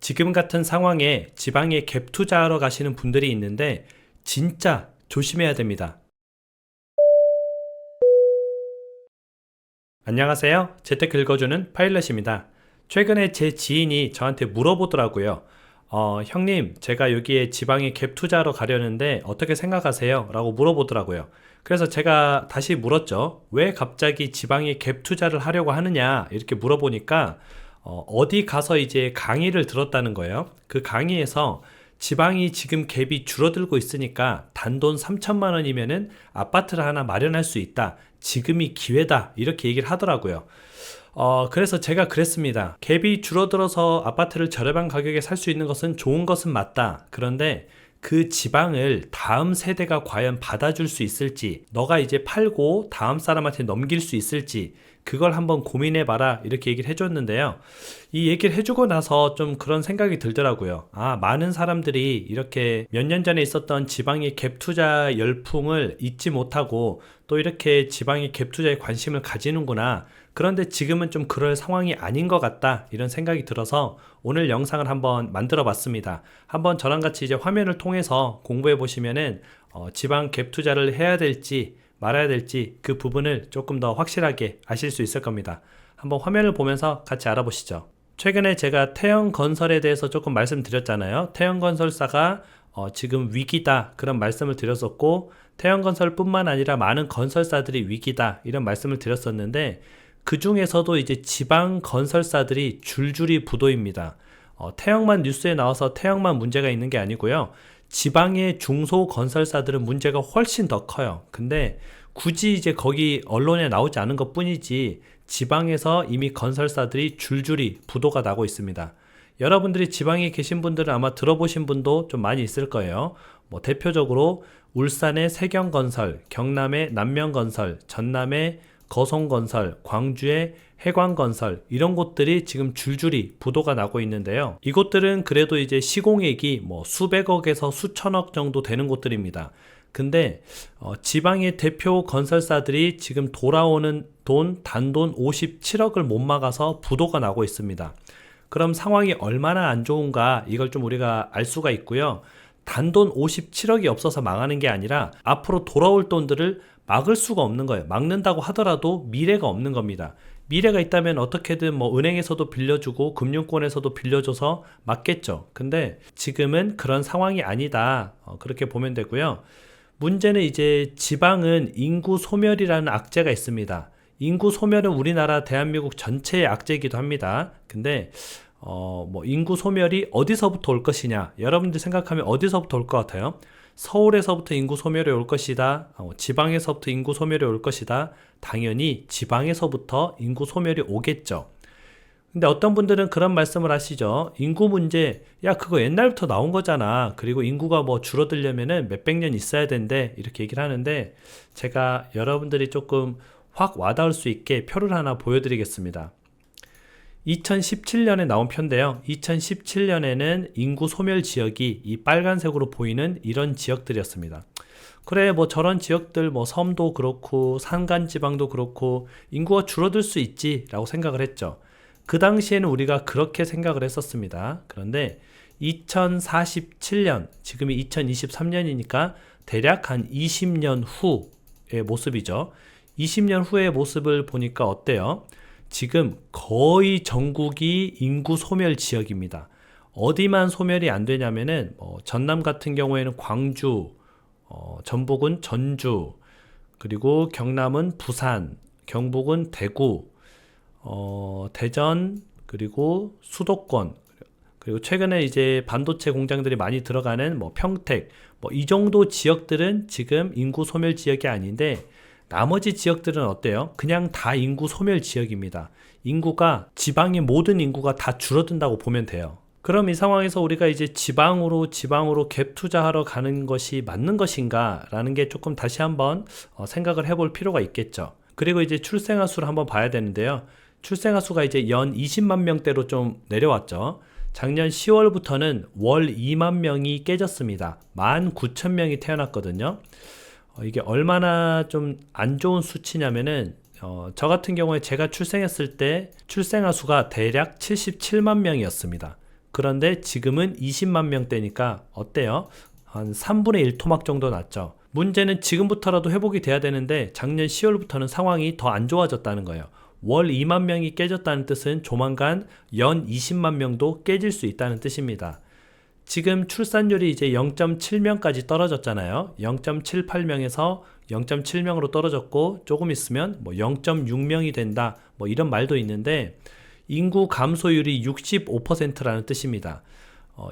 지금 같은 상황에 지방에 갭 투자하러 가시는 분들이 있는데 진짜 조심해야 됩니다. 안녕하세요. 재테크 읽어주는 파일럿입니다. 최근에 제 지인이 저한테 물어보더라고요. 형님, 제가 여기에 지방에 갭 투자하러 가려는데 어떻게 생각하세요? 라고 물어보더라고요. 그래서 제가 다시 물었죠. 왜 갑자기 지방에 갭 투자를 하려고 하느냐? 이렇게 물어보니까 어디 가서 이제 강의를 들었다는 거예요. 그 강의에서 지방이 지금 갭이 줄어들고 있으니까 단돈 3천만 원이면은 아파트를 하나 마련할 수 있다. 지금이 기회다. 이렇게 얘기를 하더라고요. 그래서 제가 그랬습니다. 갭이 줄어들어서 아파트를 저렴한 가격에 살 수 있는 것은 좋은 것은 맞다. 그런데 그 지방을 다음 세대가 과연 받아줄 수 있을지, 너가 이제 팔고 다음 사람한테 넘길 수 있을지, 그걸 한번 고민해봐라. 이렇게 얘기를 해줬는데요. 이 얘기를 해주고 나서 좀 그런 생각이 들더라고요. 많은 사람들이 이렇게 몇 년 전에 있었던 지방의 갭 투자 열풍을 잊지 못하고 또 이렇게 지방의 갭 투자에 관심을 가지는구나. 그런데 지금은 좀 그럴 상황이 아닌 것 같다. 이런 생각이 들어서 오늘 영상을 한번 만들어 봤습니다. 한번 저랑 같이 이제 화면을 통해서 공부해 보시면은 지방 갭 투자를 해야 될지 말아야 될지 그 부분을 조금 더 확실하게 아실 수 있을 겁니다. 한번 화면을 보면서 같이 알아보시죠. 최근에 제가 태영건설에 대해서 조금 말씀드렸잖아요. 태영건설사가 지금 위기다 그런 말씀을 드렸었고, 태영건설뿐만 아니라 많은 건설사들이 위기다 이런 말씀을 드렸었는데, 그 중에서도 이제 지방 건설사들이 줄줄이 부도입니다. 태영만 뉴스에 나와서 태영만 문제가 있는 게 아니고요. 지방의 중소 건설사들은 문제가 훨씬 더 커요. 근데 굳이 이제 거기 언론에 나오지 않은 것 뿐이지 지방에서 이미 건설사들이 줄줄이 부도가 나고 있습니다. 여러분들이 지방에 계신 분들은 아마 들어보신 분도 좀 많이 있을 거예요. 대표적으로 울산의 세경건설, 경남의 남명건설, 전남의 거송건설, 광주의 해광건설, 이런 곳들이 지금 줄줄이 부도가 나고 있는데요. 이곳들은 그래도 이제 시공액이 수백억에서 수천억 정도 되는 곳들입니다. 근데 지방의 대표 건설사들이 지금 돌아오는 돈 단돈 57억을 못 막아서 부도가 나고 있습니다. 그럼 상황이 얼마나 안 좋은가, 이걸 좀 우리가 알 수가 있고요. 단돈 57억이 없어서 망하는 게 아니라 앞으로 돌아올 돈들을 막을 수가 없는 거예요. 막는다고 하더라도 미래가 없는 겁니다. 미래가 있다면 어떻게든 은행에서도 빌려주고 금융권에서도 빌려줘서 막겠죠. 근데 지금은 그런 상황이 아니다. 그렇게 보면 되고요. 문제는 이제 지방은 인구 소멸이라는 악재가 있습니다. 인구 소멸은 우리나라 대한민국 전체의 악재이기도 합니다. 근데 인구 소멸이 어디서부터 올 것이냐, 여러분들 생각하면 어디서부터 올 것 같아요? 서울에서부터 인구 소멸이 올 것이다. 지방에서부터 인구 소멸이 올 것이다. 당연히 지방에서부터 인구 소멸이 오겠죠. 근데 어떤 분들은 그런 말씀을 하시죠. 인구 문제, 야 그거 옛날부터 나온 거잖아. 그리고 인구가 줄어들려면은 몇백 년 있어야 된대. 이렇게 얘기를 하는데, 제가 여러분들이 조금 확 와닿을 수 있게 표를 하나 보여드리겠습니다. 2017년에 나온 표인데요. 2017년에는 인구 소멸 지역이 이 빨간색으로 보이는 이런 지역들이었습니다. 그래, 저런 지역들, 섬도 그렇고 산간지방도 그렇고 인구가 줄어들 수 있지 라고 생각을 했죠. 그 당시에는 우리가 그렇게 생각을 했었습니다. 그런데 2047년, 지금이 2023년이니까 대략 한 20년 후의 모습이죠. 20년 후의 모습을 보니까 어때요? 지금 거의 전국이 인구 소멸 지역입니다. 어디만 소멸이 안 되냐면은 전남 같은 경우에는 광주, 전북은 전주, 그리고 경남은 부산, 경북은 대구, 대전, 그리고 수도권, 그리고 최근에 이제 반도체 공장들이 많이 들어가는 평택, 이 정도 지역들은 지금 인구 소멸 지역이 아닌데, 나머지 지역들은 어때요? 그냥 다 인구 소멸 지역입니다. 인구가, 지방의 모든 인구가 다 줄어든다고 보면 돼요. 그럼 이 상황에서 우리가 이제 지방으로 갭 투자하러 가는 것이 맞는 것인가? 라는 게 조금 다시 한번 생각을 해볼 필요가 있겠죠. 그리고 이제 출생아 수를 한번 봐야 되는데요. 출생아 수가 이제 연 20만 명대로 좀 내려왔죠. 작년 10월부터는 월 2만 명이 깨졌습니다. 19,000명이 태어났거든요. 이게 얼마나 좀 안 좋은 수치냐면은 저 같은 경우에 제가 출생했을 때 출생아 수가 대략 77만 명이었습니다. 그런데 지금은 20만 명대니까 어때요? 한 3분의 1 토막 정도 났죠. 문제는 지금부터라도 회복이 돼야 되는데 작년 10월부터는 상황이 더 안 좋아졌다는 거예요. 월 2만 명이 깨졌다는 뜻은 조만간 연 20만 명도 깨질 수 있다는 뜻입니다. 지금 출산율이 이제 0.7명까지 떨어졌잖아요. 0.78명에서 0.7명으로 떨어졌고 조금 있으면 뭐 0.6명이 된다. 뭐 이런 말도 있는데 인구 감소율이 65%라는 뜻입니다.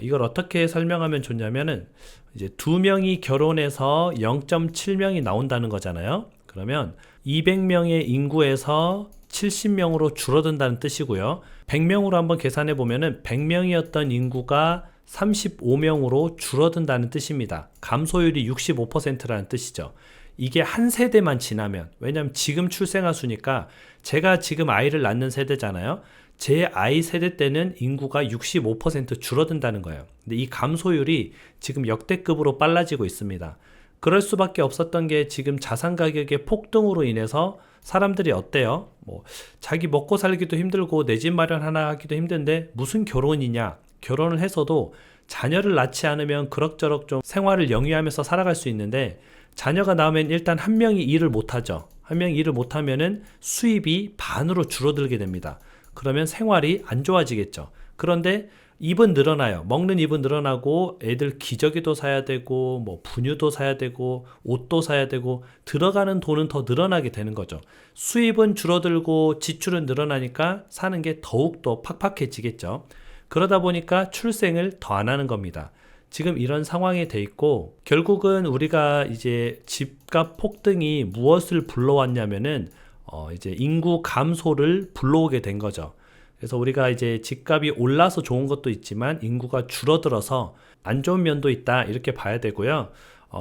이걸 어떻게 설명하면 좋냐면은 이제 2명이 결혼해서 0.7명이 나온다는 거잖아요. 그러면 200명의 인구에서 70명으로 줄어든다는 뜻이고요. 100명으로 한번 계산해 보면은 100명이었던 인구가 35명으로 줄어든다는 뜻입니다. 감소율이 65%라는 뜻이죠. 이게 한 세대만 지나면, 왜냐면 지금 출생아 수니까 제가 지금 아이를 낳는 세대잖아요. 제 아이 세대 때는 인구가 65% 줄어든다는 거예요. 근데 이 감소율이 지금 역대급으로 빨라지고 있습니다. 그럴 수밖에 없었던 게 지금 자산 가격의 폭등으로 인해서 사람들이 어때요? 뭐 자기 먹고 살기도 힘들고 내 집 마련 하나 하기도 힘든데 무슨 결혼이냐? 결혼을 해서도 자녀를 낳지 않으면 그럭저럭 좀 생활을 영위하면서 살아갈 수 있는데 자녀가 나오면 일단 한 명이 일을 못하죠. 한 명이 일을 못하면은 수입이 반으로 줄어들게 됩니다. 그러면 생활이 안 좋아지겠죠. 그런데 입은 늘어나요. 먹는 입은 늘어나고 애들 기저귀도 사야 되고 뭐 분유도 사야 되고 옷도 사야 되고 들어가는 돈은 더 늘어나게 되는 거죠. 수입은 줄어들고 지출은 늘어나니까 사는 게 더욱더 팍팍해지겠죠. 그러다 보니까 출생을 더 안 하는 겁니다. 지금 이런 상황이 돼 있고 결국은 우리가 이제 집값 폭등이 무엇을 불러왔냐면은 이제 인구 감소를 불러오게 된 거죠. 그래서 우리가 이제 집값이 올라서 좋은 것도 있지만 인구가 줄어들어서 안 좋은 면도 있다 이렇게 봐야 되고요.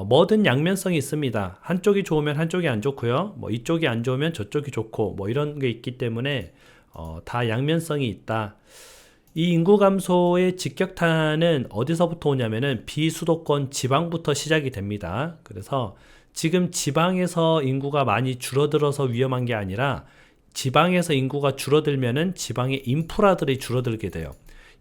뭐든 양면성이 있습니다. 한쪽이 좋으면 한쪽이 안 좋고요. 뭐 이쪽이 안 좋으면 저쪽이 좋고 뭐 이런 게 있기 때문에 다 양면성이 있다. 이 인구 감소의 직격탄은 어디서부터 오냐면은 비수도권 지방부터 시작이 됩니다. 그래서 지금 지방에서 인구가 많이 줄어들어서 위험한 게 아니라 지방에서 인구가 줄어들면은 지방의 인프라들이 줄어들게 돼요.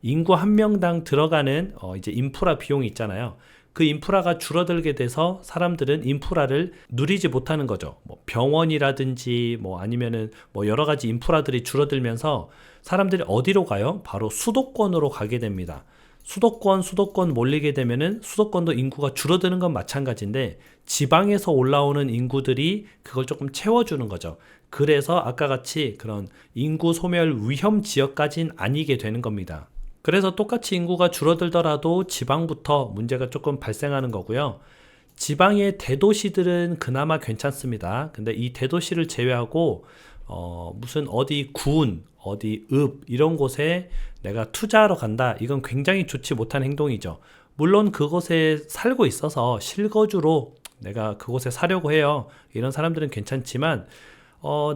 인구 한 명당 들어가는 이제 인프라 비용이 있잖아요. 그 인프라가 줄어들게 돼서 사람들은 인프라를 누리지 못하는 거죠. 뭐 병원이라든지 뭐 아니면은 뭐 여러 가지 인프라들이 줄어들면서 사람들이 어디로 가요? 바로 수도권으로 가게 됩니다. 수도권 몰리게 되면은 수도권도 인구가 줄어드는 건 마찬가지인데 지방에서 올라오는 인구들이 그걸 조금 채워주는 거죠. 그래서 아까 같이 그런 인구 소멸 위험 지역까지는 아니게 되는 겁니다. 그래서 똑같이 인구가 줄어들더라도 지방부터 문제가 조금 발생하는 거고요. 지방의 대도시들은 그나마 괜찮습니다. 근데 이 대도시를 제외하고 무슨 어디 군, 어디 읍 이런 곳에 내가 투자하러 간다. 이건 굉장히 좋지 못한 행동이죠. 물론 그곳에 살고 있어서 실거주로 내가 그곳에 사려고 해요. 이런 사람들은 괜찮지만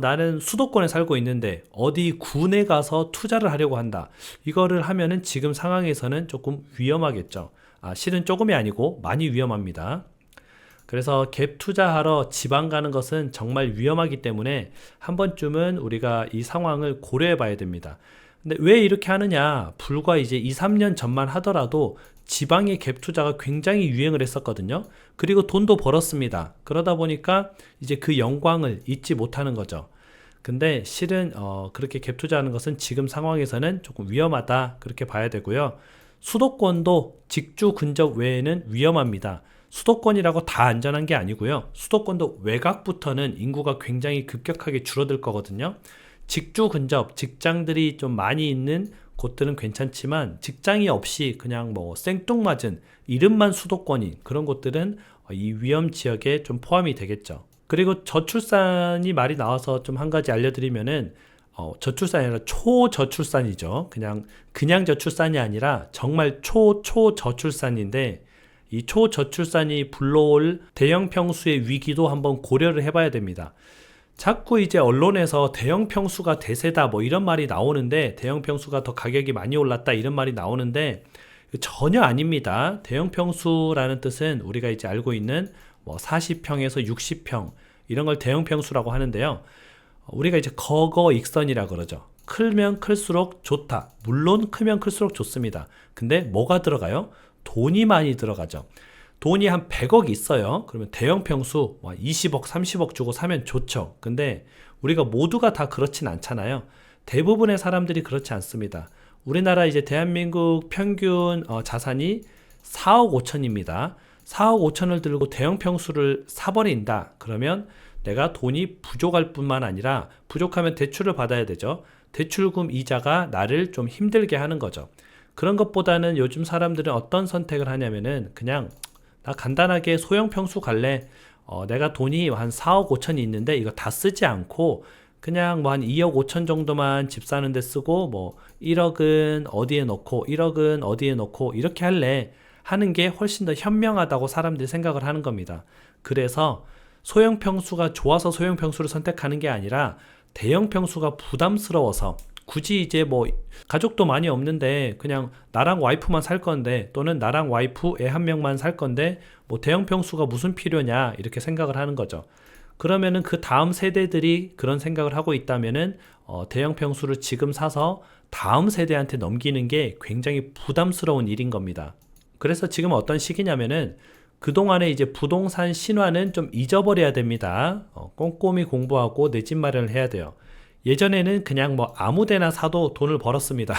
나는 수도권에 살고 있는데 어디 군에 가서 투자를 하려고 한다. 이거를 하면은 지금 상황에서는 조금 위험하겠죠. 실은 조금이 아니고 많이 위험합니다. 그래서 갭 투자하러 지방 가는 것은 정말 위험하기 때문에 한 번쯤은 우리가 이 상황을 고려해 봐야 됩니다. 근데 왜 이렇게 하느냐? 불과 이제 2, 3년 전만 하더라도 지방의 갭 투자가 굉장히 유행을 했었거든요. 그리고 돈도 벌었습니다. 그러다 보니까 이제 그 영광을 잊지 못하는 거죠. 근데 실은 그렇게 갭 투자하는 것은 지금 상황에서는 조금 위험하다 그렇게 봐야 되고요. 수도권도 직주 근접 외에는 위험합니다. 수도권이라고 다 안전한 게 아니고요. 수도권도 외곽부터는 인구가 굉장히 급격하게 줄어들 거거든요. 직주 근접, 직장들이 좀 많이 있는 곳들은 괜찮지만 직장이 없이 그냥 뭐 생뚱맞은 이름만 수도권인 그런 곳들은 이 위험 지역에 좀 포함이 되겠죠. 그리고 저출산이 말이 나와서 좀 한 가지 알려드리면은 저출산이 아니라 초저출산이죠. 그냥 저출산이 아니라 정말 초저출산인데 이 초저출산이 불러올 대형 평수의 위기도 한번 고려를 해봐야 됩니다. 자꾸 이제 언론에서 대형 평수가 대세다 뭐 이런 말이 나오는데 대형 평수가 더 가격이 많이 올랐다 이런 말이 나오는데 전혀 아닙니다. 대형 평수라는 뜻은 우리가 이제 알고 있는 뭐 40평에서 60평 이런 걸 대형 평수라고 하는데요. 우리가 이제 거거 익선이라 그러죠. 크면 클수록 좋다. 물론 크면 클수록 좋습니다. 근데 뭐가 들어가요? 돈이 많이 들어가죠. 돈이 한 100억 있어요. 그러면 대형 평수 20억, 30억 주고 사면 좋죠. 근데 우리가 모두가 다 그렇진 않잖아요. 대부분의 사람들이 그렇지 않습니다. 우리나라 이제 대한민국 평균 자산이 4억 5천입니다. 4억 5천을 들고 대형 평수를 사버린다. 그러면 내가 돈이 부족할 뿐만 아니라 부족하면 대출을 받아야 되죠. 대출금 이자가 나를 좀 힘들게 하는 거죠. 그런 것보다는 요즘 사람들은 어떤 선택을 하냐면은 그냥 나 간단하게 소형 평수 갈래. 내가 돈이 한 4억 5천이 있는데 이거 다 쓰지 않고 그냥 뭐 한 2억 5천 정도만 집 사는 데 쓰고 뭐 1억은 어디에 넣고 1억은 어디에 넣고 이렇게 할래 하는 게 훨씬 더 현명하다고 사람들이 생각을 하는 겁니다. 그래서 소형 평수가 좋아서 소형 평수를 선택하는 게 아니라 대형 평수가 부담스러워서 굳이 이제 뭐 가족도 많이 없는데 그냥 나랑 와이프만 살 건데 또는 나랑 와이프 애 한 명만 살 건데 뭐 대형 평수가 무슨 필요냐 이렇게 생각을 하는 거죠. 그러면은 그 다음 세대들이 그런 생각을 하고 있다면은 대형 평수를 지금 사서 다음 세대한테 넘기는 게 굉장히 부담스러운 일인 겁니다. 그래서 지금 어떤 시기냐면은 그동안에 이제 부동산 신화는 좀 잊어버려야 됩니다. 꼼꼼히 공부하고 내 집 마련을 해야 돼요. 예전에는 그냥 뭐 아무 데나 사도 돈을 벌었습니다.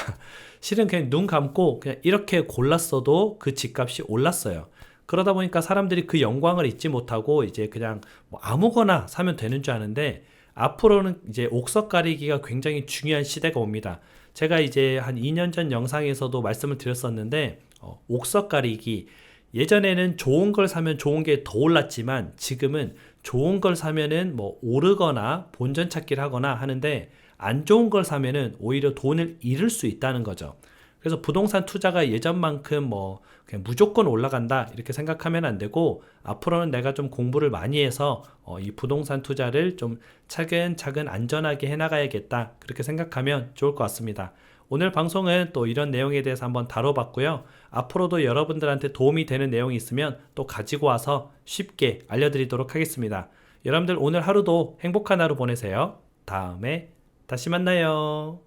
실은 그냥 눈 감고 그냥 이렇게 골랐어도 그 집값이 올랐어요. 그러다 보니까 사람들이 그 영광을 잊지 못하고 이제 그냥 뭐 아무거나 사면 되는 줄 아는데 앞으로는 이제 옥석 가리기가 굉장히 중요한 시대가 옵니다. 제가 이제 한 2년 전 영상에서도 말씀을 드렸었는데 옥석 가리기 예전에는 좋은 걸 사면 좋은 게 더 올랐지만 지금은 좋은 걸 사면은 뭐 오르거나 본전 찾기를 하거나 하는데 안 좋은 걸 사면은 오히려 돈을 잃을 수 있다는 거죠. 그래서 부동산 투자가 예전만큼 뭐 그냥 무조건 올라간다 이렇게 생각하면 안 되고 앞으로는 내가 좀 공부를 많이 해서 이 부동산 투자를 좀 차근차근 안전하게 해나가야겠다 그렇게 생각하면 좋을 것 같습니다. 오늘 방송은 또 이런 내용에 대해서 한번 다뤄봤고요. 앞으로도 여러분들한테 도움이 되는 내용이 있으면 또 가지고 와서 쉽게 알려드리도록 하겠습니다. 여러분들 오늘 하루도 행복한 하루 보내세요. 다음에 다시 만나요.